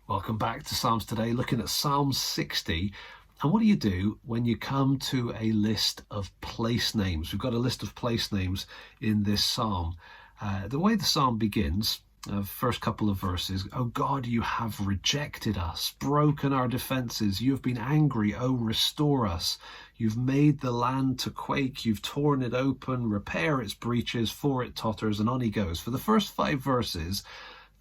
Welcome back to Psalms Today, looking at Psalm 60. And what do you do when you come to a list of place names? We've got a list of place names in this psalm. The way the psalm begins, first couple of verses, "O God, you have rejected us, broken our defenses. You have been angry, oh, restore us. You've made the land to quake. You've torn it open, repair its breaches, for it totters," and on he goes. For the first 5 verses,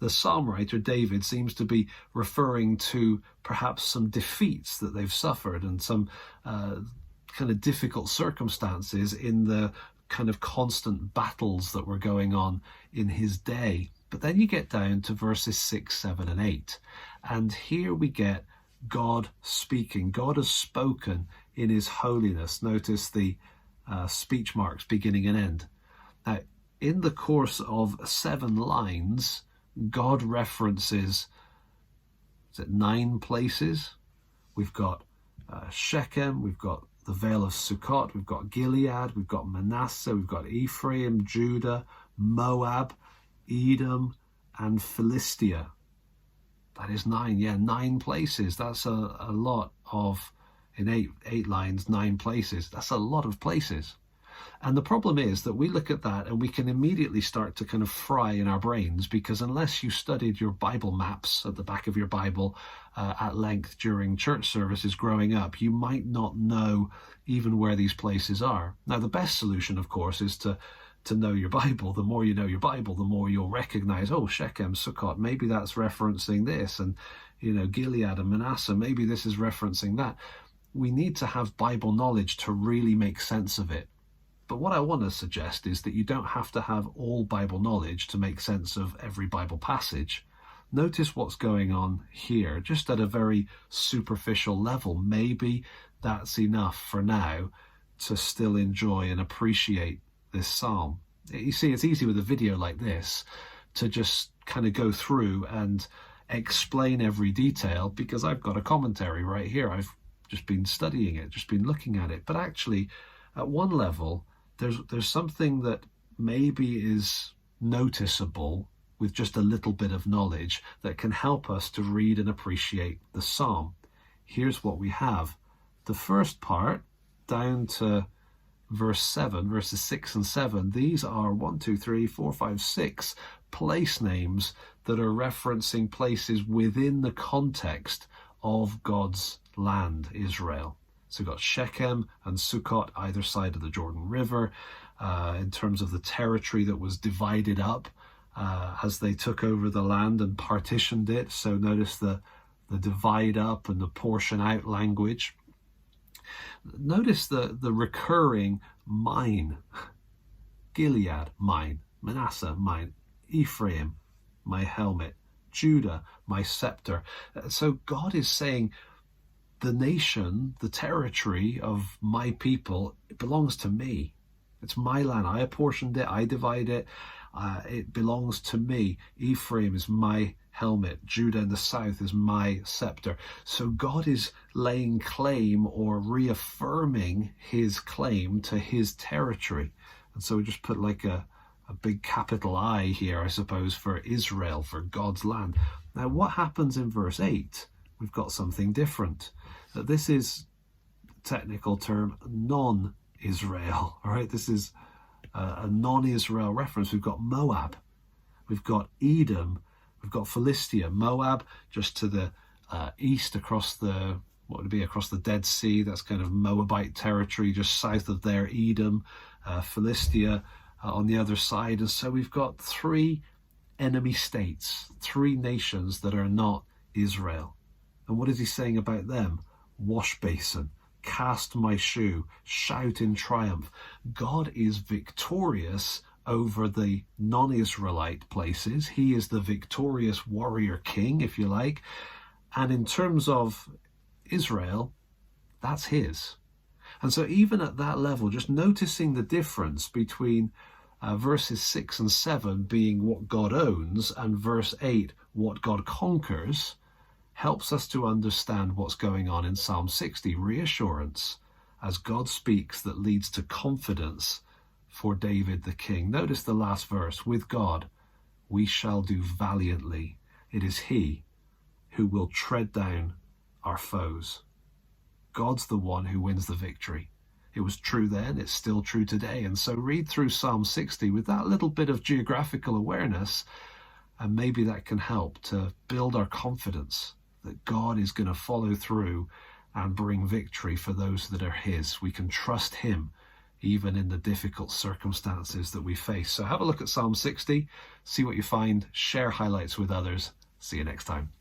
the psalm writer, David, seems to be referring to perhaps some defeats that they've suffered and some kind of difficult circumstances in the kind of constant battles that were going on in his day. But then you get down to verses 6, 7, and 8. And here we get God speaking. God has spoken in his holiness. Notice the speech marks beginning and end. Now, in the course of 7 lines, God references, 9 places? We've got Shechem, we've got the Vale of Sukkot, we've got Gilead, we've got Manasseh, we've got Ephraim, Judah, Moab, Edom, and Philistia. That is 9, 9 places. That's a lot of, in 8 lines, 9 places. That's a lot of places. And the problem is that we look at that and we can immediately start to kind of fry in our brains, because unless you studied your Bible maps at the back of your Bible at length during church services growing up, you might not know even where these places are. Now, the best solution, of course, is to know your Bible. The more you know your Bible, the more you'll recognize, oh, Shechem, Sukkot, maybe that's referencing this, and Gilead and Manasseh, maybe this is referencing that. We need to have Bible knowledge to really make sense of it. But what I want to suggest is that you don't have to have all Bible knowledge to make sense of every Bible passage. Notice what's going on here, just at a very superficial level. Maybe that's enough for now to still enjoy and appreciate this psalm. You see, it's easy with a video like this to just kind of go through and explain every detail, because I've got a commentary right here. I've just been studying it, just been looking at it. But actually, at one level, there's something that maybe is noticeable with just a little bit of knowledge that can help us to read and appreciate the psalm. Here's what we have. The first part, down to verse 7, verses 6 and 7, these are 6 place names that are referencing places within the context of God's land, Israel. So we've got Shechem and Sukkot either side of the Jordan River, in terms of the territory that was divided up as they took over the land and partitioned it. So notice the divide up and the portion out language. Notice the recurring mine. Gilead, mine. Manasseh, mine. Ephraim, my helmet. Judah, my scepter. So God is saying, the nation, the territory of my people, it belongs to me. It's my land. I apportioned it. I divide it. It belongs to me. Ephraim is my helmet. Judah in the south is my scepter. So God is laying claim or reaffirming his claim to his territory. And so we just put like a big capital I here, I suppose, for Israel, for God's land. Now, what happens in verse 8? We've got something different. This is a technical term, non-Israel. All right, this is a non-Israel reference. We've got Moab, we've got Edom, we've got Philistia. Moab just to the east, across the across the Dead Sea. That's kind of Moabite territory just south of there. Edom, Philistia on the other side. And so we've got 3 enemy states, 3 nations that are not Israel. And what is he saying about them? Wash basin, cast my shoe, shout in triumph. God is victorious over the non-Israelite places. He is the victorious warrior king, if you like. And in terms of Israel, that's his. And so even at that level, just noticing the difference between verses 6 and 7 being what God owns and verse 8 what God conquers, helps us to understand what's going on in Psalm 60, reassurance as God speaks that leads to confidence for David the king. Notice the last verse, with God we shall do valiantly. It is he who will tread down our foes. God's the one who wins the victory. It was true then, it's still true today. And so read through Psalm 60 with that little bit of geographical awareness, and maybe that can help to build our confidence that God is going to follow through and bring victory for those that are his. We can trust him even in the difficult circumstances that we face. So have a look at Psalm 60, see what you find, share highlights with others. See you next time.